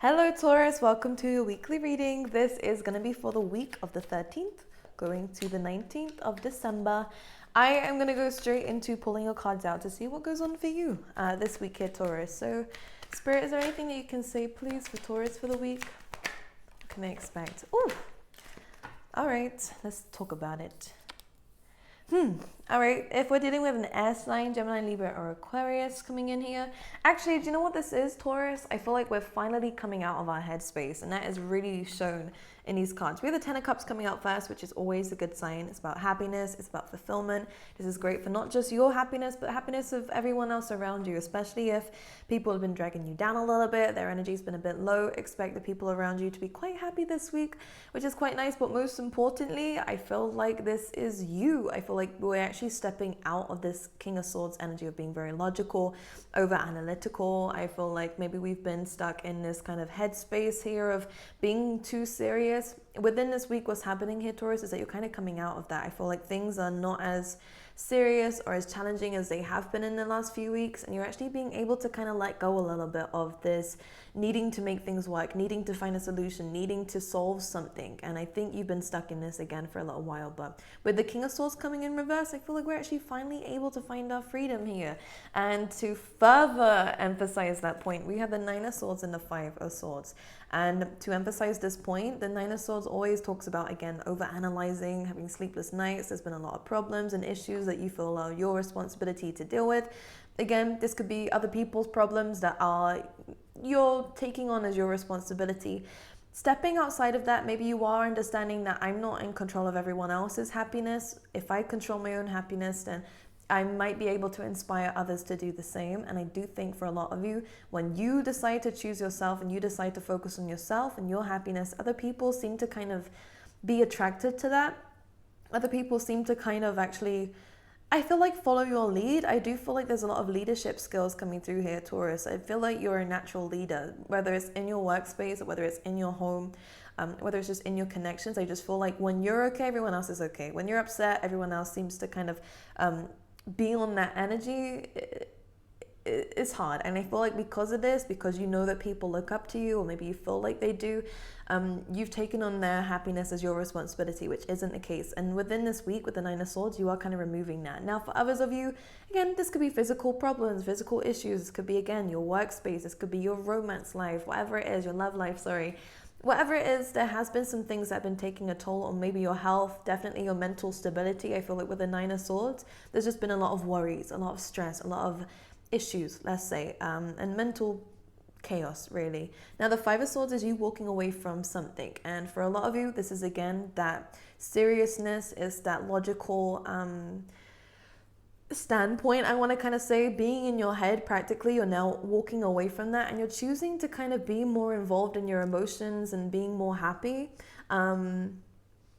Hello Taurus, welcome to your weekly reading. This is going to be for the week of the 13th, going to the 19th of December. I am going to go straight into pulling your cards out to see what goes on for you this week here, Taurus. So, Spirit, is there anything that you can say, please, for Taurus for the week? What can they expect? Ooh, all right, let's talk about it. All right, if we're dealing with an air sign, Gemini, Libra, or Aquarius coming in here. Actually, do you know what this is, Taurus? I feel like we're finally coming out of our headspace, and that is really shown in these cards. We have the Ten of Cups coming out first, which is always a good sign. It's about happiness, it's about fulfillment. This is great for not just your happiness, but happiness of everyone else around you, especially if people have been dragging you down a little bit, their energy's been a bit low. Expect the people around you to be quite happy this week, which is quite nice. But most importantly, I feel like this is you. I feel like we're actually stepping out of this King of Swords energy of being very logical, over analytical. I feel like maybe we've been stuck in this kind of headspace here of being too serious. Within this week, what's happening here, Taurus, is that you're kind of coming out of that. I feel like things are not as serious or as challenging as they have been in the last few weeks, and you're actually being able to kind of let go a little bit of this needing to make things work, needing to find a solution, needing to solve something. And I think you've been stuck in this again for a little while, but with the King of Swords coming in reverse, I feel like we're actually finally able to find our freedom here. And to further emphasize that point, we have the Nine of Swords and the Five of Swords. And to emphasize this point, the Nine of Swords always talks about, again, over-analyzing, having sleepless nights. There's been a lot of problems and issues that you feel are your responsibility to deal with. Again, this could be other people's problems that are you're taking on as your responsibility. Stepping outside of that, maybe you are understanding that I'm not in control of everyone else's happiness. If I control my own happiness, then I might be able to inspire others to do the same. And I do think for a lot of you, when you decide to choose yourself and you decide to focus on yourself and your happiness, other people seem to kind of be attracted to that. Other people seem to kind of actually, I feel like, follow your lead. I do feel like there's a lot of leadership skills coming through here, Taurus. I feel like you're a natural leader, whether it's in your workspace or whether it's in your home, whether it's just in your connections. I just feel like when you're okay, everyone else is okay. When you're upset, everyone else seems to kind of be on that energy. It's hard, and I feel like because of this, because you know that people look up to you, or maybe you feel like they do, you've taken on their happiness as your responsibility, which isn't the case. And within this week with the Nine of Swords, you are kind of removing that. Now for others of you, again, this could be physical problems, physical issues. This could be, again, your workspace. This could be your romance life, whatever it is, your love life, sorry. Whatever it is, there has been some things that have been taking a toll on maybe your health, definitely your mental stability. I feel like with the Nine of Swords, there's just been a lot of worries, a lot of stress, a lot of issues, let's say, and mental chaos, really. Now, the Five of Swords is you walking away from something. And for a lot of you, this is, again, that seriousness, is that logical standpoint, I want to kind of say, being in your head practically. You're now walking away from that and you're choosing to kind of be more involved in your emotions and being more happy.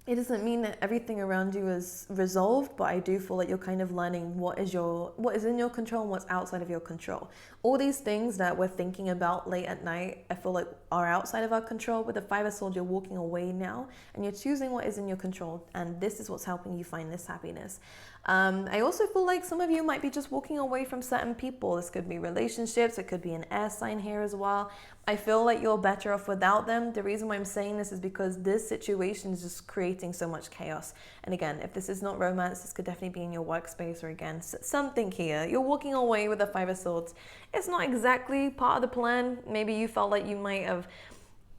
It doesn't mean that everything around you is resolved, but I do feel like you're kind of learning what is in your control and what's outside of your control. All these things that we're thinking about late at night, I feel like are outside of our control. With the Five of Swords, you're walking away now and you're choosing what is in your control, and this is what's helping you find this happiness. I also feel like some of you might be just walking away from certain people. This could be relationships, it could be an air sign here as well. I feel like you're better off without them. The reason why I'm saying this is because this situation is just creating so much chaos. And again, if this is not romance, this could definitely be in your workspace, or again, something here. You're walking away with the Five of Swords. It's not exactly part of the plan. Maybe you felt like you might have,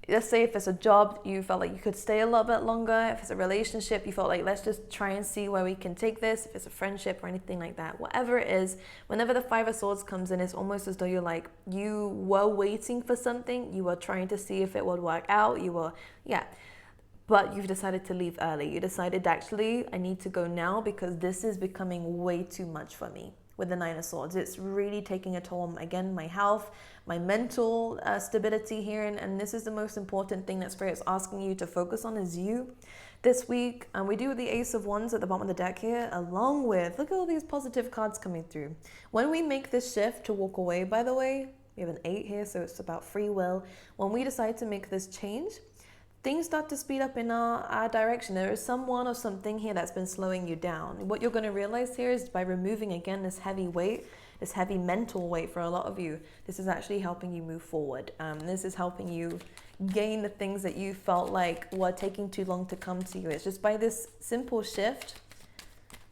let's say if it's a job, you felt like you could stay a little bit longer. If it's a relationship, you felt like, let's just try and see where we can take this. If it's a friendship or anything like that, whatever it is, whenever the Five of Swords comes in, it's almost as though you're like, you were waiting for something. You were trying to see if it would work out. But you've decided to leave early. You decided, actually, I need to go now because this is becoming way too much for me. With the Nine of Swords, it's really taking a toll on, again, my health, my mental stability here. And this is the most important thing that Spirit's asking you to focus on, is you this week. And we do with the Ace of Wands at the bottom of the deck here, along with, look at all these positive cards coming through. When we make this shift to walk away, by the way, we have an 8 here, so it's about free will. When we decide to make this change, things start to speed up in our direction. There is someone or something here that's been slowing you down. What you're going to realize here is by removing, again, this heavy weight, this heavy mental weight for a lot of you, this is actually helping you move forward. This is helping you gain the things that you felt like were taking too long to come to you. It's just by this simple shift.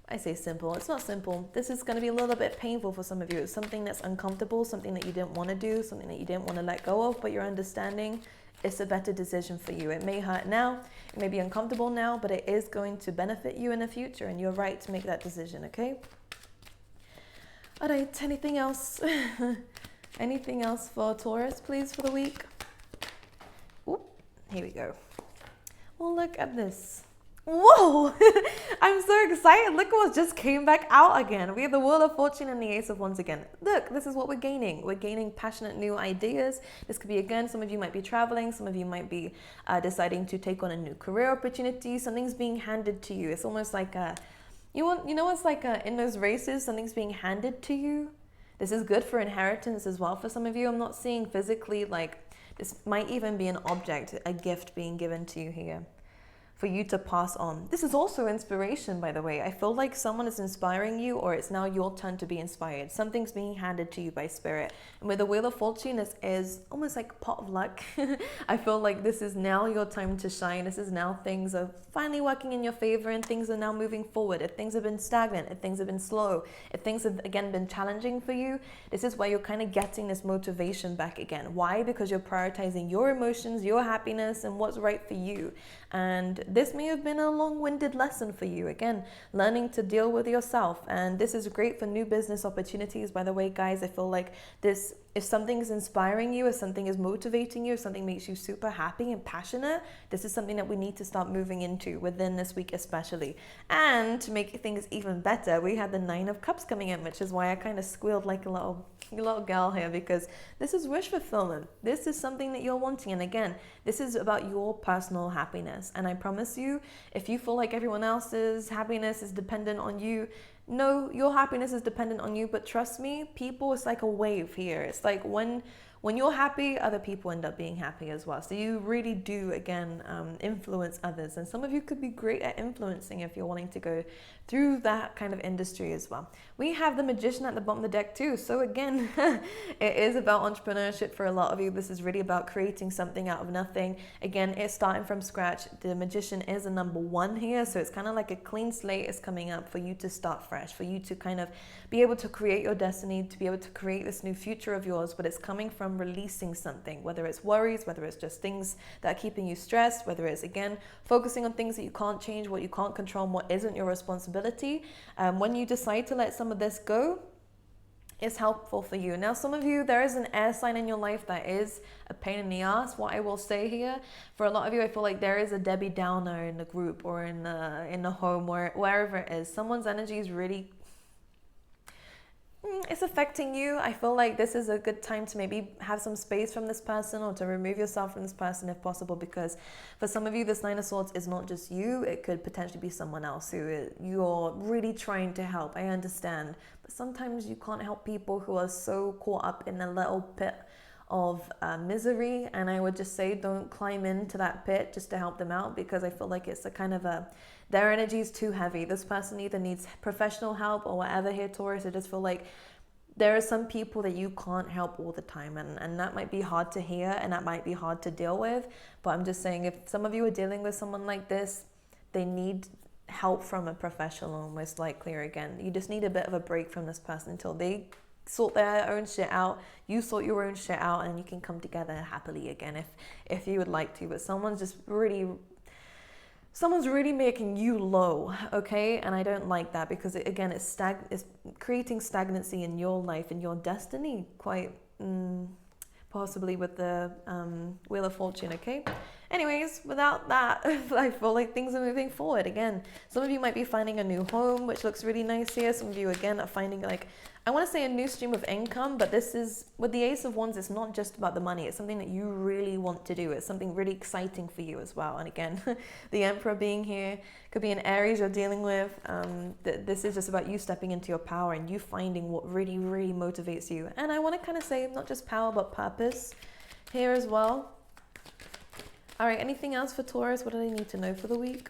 I say simple, it's not simple. This is going to be a little bit painful for some of you. It's something that's uncomfortable, something that you didn't want to do, something that you didn't want to let go of, but you're understanding it's a better decision for you. It may hurt now, it may be uncomfortable now, but it is going to benefit you in the future, and you're right to make that decision, okay? All right, anything else? Anything else for Taurus, please, for the week? Oop, here we go. Well, look at this. Whoa, I'm so excited. Look what just came back out again. We have the Wheel of Fortune and the Ace of Wands again. Look, this is what we're gaining. We're gaining passionate new ideas. This could be, again, some of you might be traveling. Some of you might be deciding to take on a new career opportunity. Something's being handed to you. It's almost like it's like in those races, something's being handed to you. This is good for inheritance as well for some of you. I'm not seeing physically, like this might even be an object, a gift being given to you here, for you to pass on. This is also inspiration, by the way. I feel like someone is inspiring you, or it's now your turn to be inspired. Something's being handed to you by spirit. And with the Wheel of Fortune, this is almost like pot of luck. I feel like this is now your time to shine. This is now things are finally working in your favor, and things are now moving forward. If things have been stagnant, if things have been slow, if things have, again, been challenging for you, this is where you're kind of getting this motivation back again. Why? Because you're prioritizing your emotions, your happiness, and what's right for you. And this may have been a long-winded lesson for you. Again, learning to deal with yourself. And this is great for new business opportunities. By the way, guys, I feel like this, if something is inspiring you, if something is motivating you, if something makes you super happy and passionate, this is something that we need to start moving into within this week especially. And to make things even better, we had the 9 of Cups coming in, which is why I kind of squealed like a little girl here, because this is wish fulfillment. This is something that you're wanting. And again, this is about your personal happiness. And I promise you, if you feel like everyone else's happiness is dependent on you, no, your happiness is dependent on you. But trust me, people, it's like a wave here. It's like when you're happy, other people end up being happy as well. So you really do, again, influence others. And some of you could be great at influencing if you're wanting to go through that kind of industry as well. We have the Magician at the bottom of the deck too. So again, it is about entrepreneurship for a lot of you. This is really about creating something out of nothing. Again, it's starting from scratch. The Magician is a number 1 here. So it's kind of like a clean slate is coming up for you to start fresh, for you to kind of be able to create your destiny, to be able to create this new future of yours. But it's coming from releasing something, whether it's worries, whether it's just things that are keeping you stressed, whether it's, again, focusing on things that you can't change, what you can't control, and what isn't your responsibility. When you decide to let some of this go, it's helpful for you. Now, some of you, there is an air sign in your life that is a pain in the ass. What I will say here, for a lot of you, I feel like there is a Debbie Downer in the group or in the home, or wherever it is. Someone's energy is really, it's affecting you. I feel like this is a good time to maybe have some space from this person, or to remove yourself from this person if possible, because for some of you, this 9 of Swords is not just you. It could potentially be someone else who you're really trying to help. I understand, but sometimes you can't help people who are so caught up in a little pit of misery. And I would just say, don't climb into that pit just to help them out, because I feel like it's a kind of their energy is too heavy. This person either needs professional help or whatever here, Taurus. I just feel like there are some people that you can't help all the time, and that might be hard to hear, and that might be hard to deal with. But I'm just saying, if some of you are dealing with someone like this, they need help from a professional, most likely. Or again, you just need a bit of a break from this person until they sort their own shit out, you sort your own shit out, and you can come together happily again if you would like to. But someone's really making you low, okay? And I don't like that, because again, it's creating stagnancy in your life, in your destiny, quite possibly with the Wheel of Fortune, okay? Anyways, without that, I feel like things are moving forward. Again, some of you might be finding a new home, which looks really nice here. Some of you, again, are finding, like, I want to say a new stream of income, but this is, with the Ace of Wands, it's not just about the money. It's something that you really want to do. It's something really exciting for you as well. And again, the Emperor being here, could be an Aries you're dealing with. This is just about you stepping into your power and you finding what really, really motivates you. And I want to kind of say not just power, but purpose here as well. All right, anything else for Taurus? What do they need to know for the week?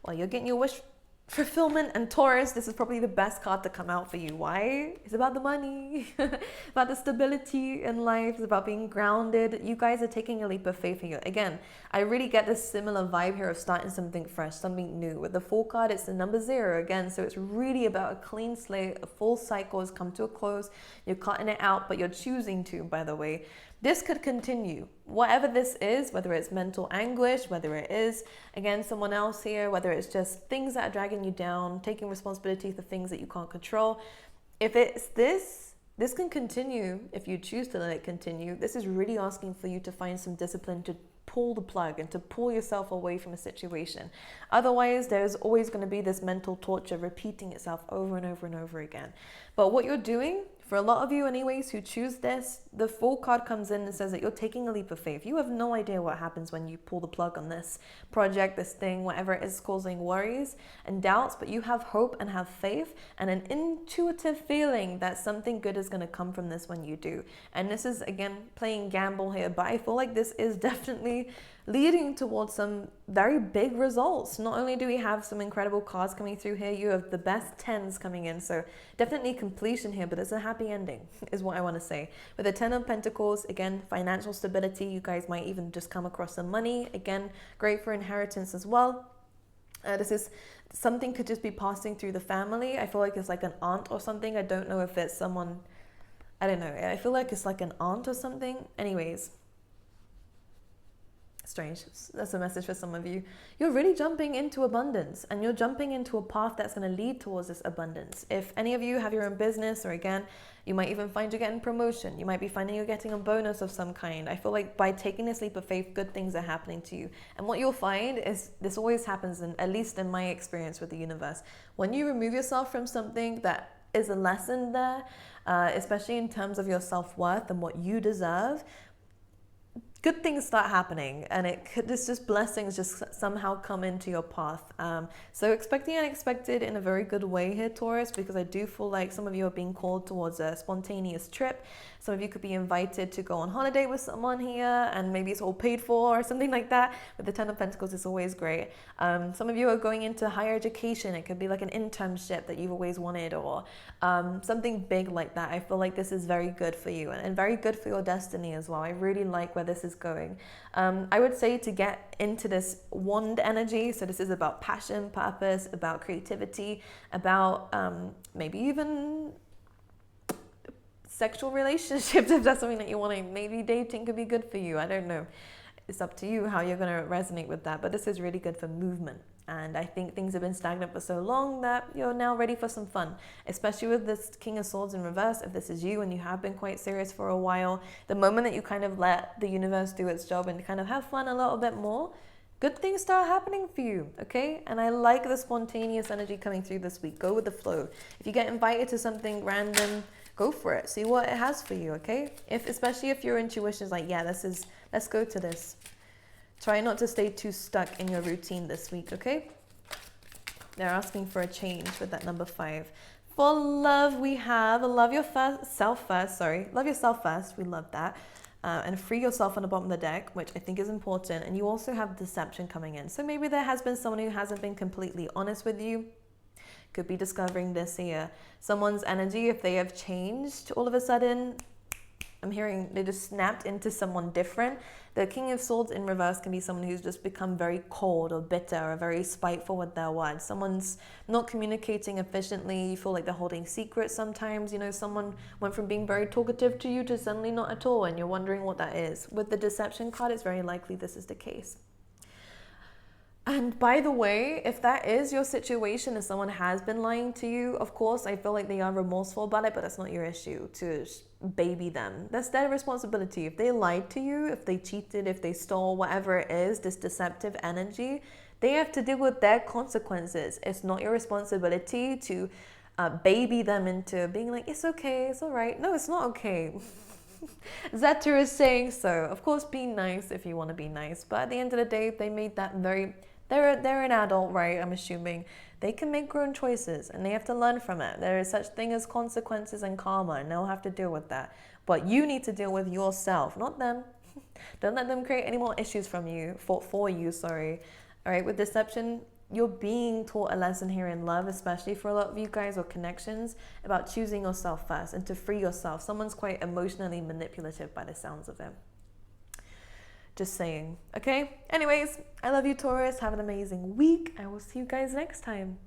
Well, you're getting your wish fulfillment and Taurus, this is probably the best card to come out for you. Why? It's about the money, about the stability in life, it's about being grounded. You guys are taking a leap of faith here. Again, I really get this similar vibe here of starting something fresh, something new. With the Fool card, it's the number 0 again, so it's really about a clean slate. A full cycle has come to a close. You're cutting it out, but you're choosing to, by the way. This could continue. Whatever this is, whether it's mental anguish, whether it is, again, someone else here, whether it's just things that are dragging you down, taking responsibility for things that you can't control. If it's this can continue if you choose to let it continue. This is really asking for you to find some discipline to pull the plug and to pull yourself away from a situation. Otherwise, there's always going to be this mental torture repeating itself over and over and over again. But what you're doing, for a lot of you anyways who choose this, the Fool card comes in and says that you're taking a leap of faith. You have no idea what happens when you pull the plug on this project, this thing, whatever it is causing worries and doubts, but you have hope and have faith and an intuitive feeling that something good is going to come from this when you do. And this is, again, playing gamble here, but I feel like this is definitely leading towards some very big results. Not only do we have some incredible cards coming through here, you have the best 10s coming in, so definitely completion here, but it's a happy ending is what I want to say. With the 10 of Pentacles, again, financial stability. You guys might even just come across some money. Again, great for inheritance as well. This is something could just be passing through the family. I feel like it's like an aunt or something. I don't know if it's someone, I don't know. I feel like it's like an aunt or something. Anyways, strange. That's a message for some of you. You're really jumping into abundance, and you're jumping into a path that's going to lead towards this abundance. If any of you have your own business, or again, you might even find you're getting promotion. You might be finding you're getting a bonus of some kind. I feel like by taking this leap of faith, good things are happening to you. And what you'll find is this always happens, at least in my experience with the universe. When you remove yourself from something that is a lesson there, especially in terms of your self-worth and what you deserve, good things start happening, and this just blessings just somehow come into your path. So expect the unexpected in a very good way here, Taurus, because I do feel like some of you are being called towards a spontaneous trip. Some of you could be invited to go on holiday with someone here, and maybe it's all paid for or something like that. With the 10 of Pentacles, it's always great. Some of you are going into higher education. It could be like an internship that you've always wanted, or something big like that. I feel like this is very good for you, and very good for your destiny as well. I really like where this is going. I would say to get into this wand energy, so this is about passion, purpose, about creativity, about maybe even sexual relationships, if that's something that you want to, maybe dating could be good for you. I don't know. It's up to you how you're going to resonate with that, but this is really good for movement. And I think things have been stagnant for so long that you're now ready for some fun, especially with this King of Swords in reverse. If this is you and you have been quite serious for a while, the moment that you kind of let the universe do its job and kind of have fun a little bit more, good things start happening for you, okay? And I like the spontaneous energy coming through this week. Go with the flow. If you get invited to something random, go for it. See what it has for you, okay? Especially if your intuition is like, yeah, let's go to this. Try not to stay too stuck in your routine this week, okay? They're asking for a change with that number 5. For love, we have love yourself first. Love yourself first. We love that. And free yourself on the bottom of the deck, which I think is important. And you also have deception coming in. So maybe there has been someone who hasn't been completely honest with you. Could be discovering this here. Someone's energy, if they have changed all of a sudden, I'm hearing they just snapped into someone different. The King of Swords in reverse can be someone who's just become very cold or bitter or very spiteful with their words. Someone's not communicating efficiently. You feel like they're holding secrets sometimes. You know, someone went from being very talkative to you to suddenly not at all, and you're wondering what that is. With the deception card, it's very likely this is the case. And by the way, if that is your situation and someone has been lying to you, of course, I feel like they are remorseful about it, but that's not your issue to baby them. That's their responsibility. If they lied to you, if they cheated, if they stole, whatever it is, this deceptive energy, they have to deal with their consequences. It's not your responsibility to baby them into being like, it's okay, it's all right. No, it's not okay. Zeter is saying so. Of course, be nice if you want to be nice, but at the end of the day, they made that very... They're an adult, right? I'm assuming they can make grown choices and they have to learn from it. There is such thing as consequences and karma, and they'll have to deal with that. But you need to deal with yourself, not them. Don't let them create any more issues for you. All right, with deception, you're being taught a lesson here in love, especially for a lot of you guys, or connections, about choosing yourself first and to free yourself. Someone's quite emotionally manipulative by the sounds of it. Just saying. Okay? Anyways, I love you, Taurus. Have an amazing week. I will see you guys next time.